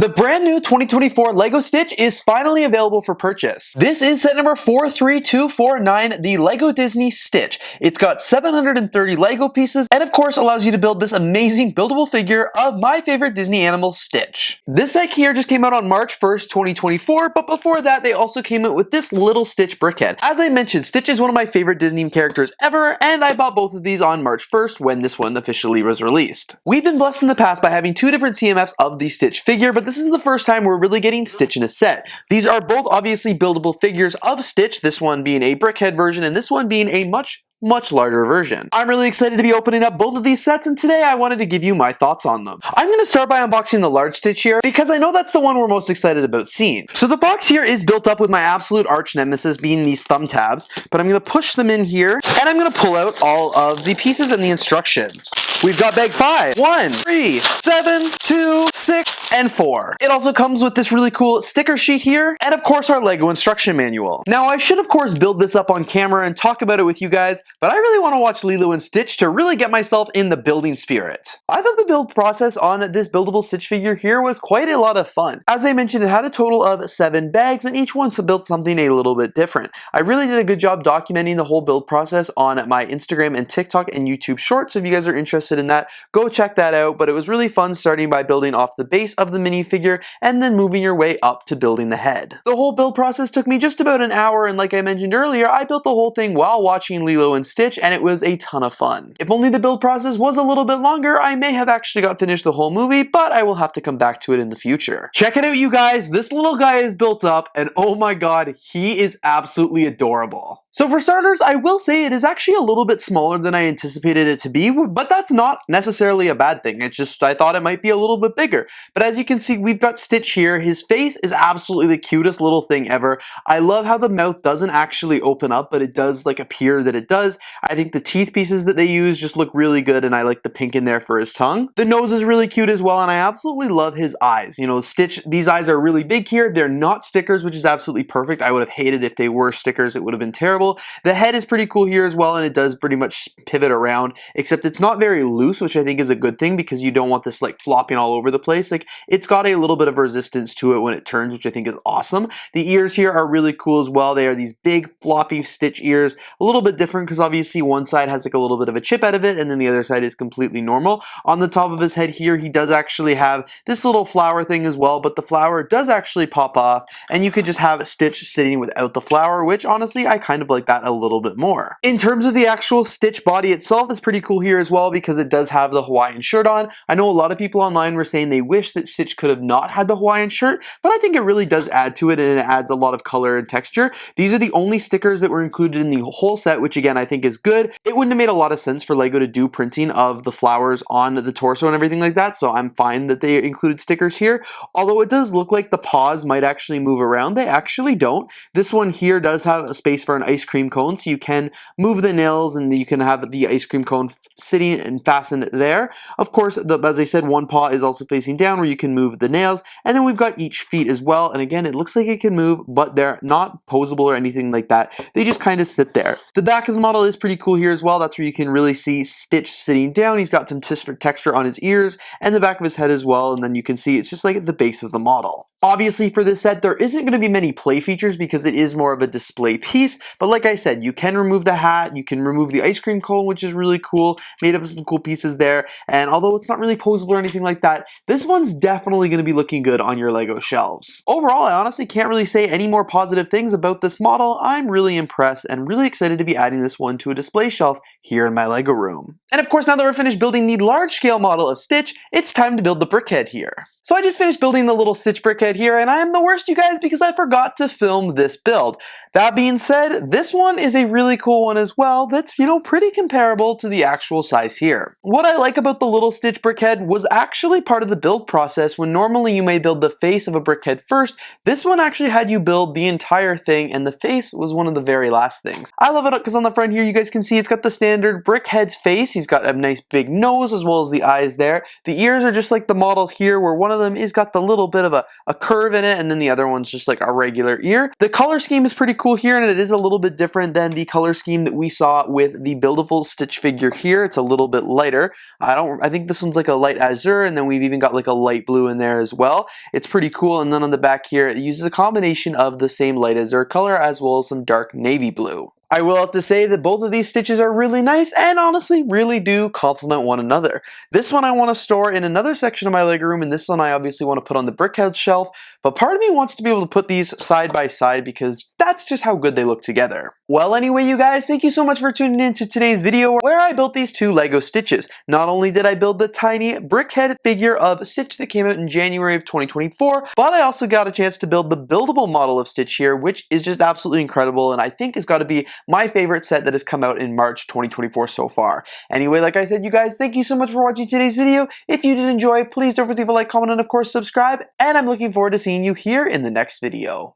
The brand new 2024 LEGO Stitch is finally available for purchase. This is set number 43249, the LEGO Disney Stitch. It's got 730 LEGO pieces and of course allows you to build this amazing buildable figure of my favorite Disney animal, Stitch. This set here just came out on March 1st, 2024, but before that they also came out with this little Stitch Brickhead. As I mentioned, Stitch is one of my favorite Disney characters ever, and I bought both of these on March 1st when this one officially was released. We've been blessed in the past by having two different CMFs of the Stitch figure, but this is the first time we're really getting Stitch in a set. These are both obviously buildable figures of Stitch, this one being a Brickhead version and this one being a much larger version. I'm really excited to be opening up both of these sets, and today I wanted to give you my thoughts on them. I'm going to start by unboxing the large Stitch here because I know that's the one we're most excited about seeing. So the box here is built up with my absolute arch nemesis being these thumb tabs, but I'm going to push them in here and I'm going to pull out all of the pieces and the instructions. We've got bag 5, 1, 3, 7, 2, 6, and 4. It also comes with this really cool sticker sheet here, and of course our LEGO instruction manual. Now I should of course build this up on camera and talk about it with you guys, but I really want to watch Lilo and Stitch to really get myself in the building spirit. I thought the build process on this buildable Stitch figure here was quite a lot of fun. As I mentioned, it had a total of 7 bags, and each one built something a little bit different. I really did a good job documenting the whole build process on my Instagram and TikTok and YouTube shorts, so if you guys are interested in that, go check that out. But it was really fun starting by building off the base of the minifigure and then moving your way up to building the head. The whole build process took me just about an hour, and like I mentioned earlier, I built the whole thing while watching Lilo and Stitch, and it was a ton of fun. If only the build process was a little bit longer, I may have actually got finished the whole movie, but I will have to come back to it in the future. Check it out, you guys. This little guy is built up, and oh my god, he is absolutely adorable. So for starters, I will say it is actually a little bit smaller than I anticipated it to be, but that's not necessarily a bad thing. It's just I thought it might be a little bit bigger. But as you can see, we've got Stitch here. His face is absolutely the cutest little thing ever. I love how the mouth doesn't actually open up, but it does like appear that it does. I think the teeth pieces that they use just look really good, and I like the pink in there for his tongue. The nose is really cute as well, and I absolutely love his eyes. You know, Stitch, these eyes are really big here. They're not stickers, which is absolutely perfect. I would have hated if they were stickers. It would have been terrible. The head is pretty cool here as well, and it does pretty much pivot around, except it's not very loose, which I think is a good thing because you don't want this like flopping all over the place. Like, it's got a little bit of resistance to it when it turns, which I think is awesome. The ears here are really cool as well. They are these big floppy Stitch ears, a little bit different because obviously one side has like a little bit of a chip out of it and then the other side is completely normal. On the top of his head here, he does actually have this little flower thing as well, but the flower does actually pop off, and you could just have Stitch sitting without the flower, which honestly I kind of like that a little bit more. In terms of the actual Stitch body itself, is pretty cool here as well because it does have the Hawaiian shirt on. I know a lot of people online were saying they wish that Stitch could have not had the Hawaiian shirt, but I think it really does add to it, and it adds a lot of color and texture. These are the only stickers that were included in the whole set, which again I think is good. It wouldn't have made a lot of sense for LEGO to do printing of the flowers on the torso and everything like that, so I'm fine that they included stickers here. Although it does look like the paws might actually move around, they actually don't. This one here does have a space for an ice cream cone, so you can move the nails and you can have the ice cream cone sitting and fastened there. Of course, as I said, one paw is also facing down where you can move the nails, and then we've got each feet as well, and again it looks like it can move, but they're not posable or anything like that. They just kind of sit there. The back of the model is pretty cool here as well. That's where you can really see Stitch sitting down. He's got some texture on his ears and the back of his head as well, and then you can see it's just like at the base of the model. Obviously for this set there isn't going to be many play features because it is more of a display piece, but like I said, you can remove the hat, you can remove the ice cream cone, which is really cool, made up of some cool pieces there, and although it's not really posable or anything like that, this one's definitely going to be looking good on your LEGO shelves. Overall, I honestly can't really say any more positive things about this model. I'm really impressed and really excited to be adding this one to a display shelf here in my LEGO room. And of course, now that we're finished building the large scale model of Stitch, it's time to build the Brickhead here. So I just finished building the little Stitch Brickhead here, and I am the worst, you guys, because I forgot to film this build. That being said, this one is a really cool one as well that's, you know, pretty comparable to the actual size here. What I like about the little Stitch Brickhead was actually part of the build process. When normally you may build the face of a Brickhead first, this one actually had you build the entire thing, and the face was one of the very last things. I love it because on the front here you guys can see it's got the standard Brickhead's face. He's got a nice big nose as well as the eyes there. The ears are just like the model here, where one of them is got the little bit of a curve in it, and then the other one's just like a regular ear. The color scheme is pretty cool here, and it is a little bit different than the color scheme that we saw with the buildable Stitch figure here. It's a little bit lighter. I think this one's like a light azure, and then we've even got like a light blue in there as well. It's pretty cool. And then on the back here, it uses a combination of the same light azure color as well as some dark navy blue. I will have to say that both of these stitches are really nice and honestly really do complement one another. This one I want to store in another section of my Lego room, and this one I obviously want to put on the Brickhead shelf, but part of me wants to be able to put these side by side because that's just how good they look together. Well, anyway, you guys, thank you so much for tuning in to today's video where I built these two Lego Stitches. Not only did I build the tiny Brickhead figure of Stitch that came out in January of 2024, but I also got a chance to build the buildable model of Stitch here, which is just absolutely incredible, and I think has got to be my favorite set that has come out in March 2024 so far. Anyway, like I said, you guys, thank you so much for watching today's video. If you did enjoy, please don't forget to leave a like, comment, and of course subscribe, and I'm looking forward to seeing you here in the next video.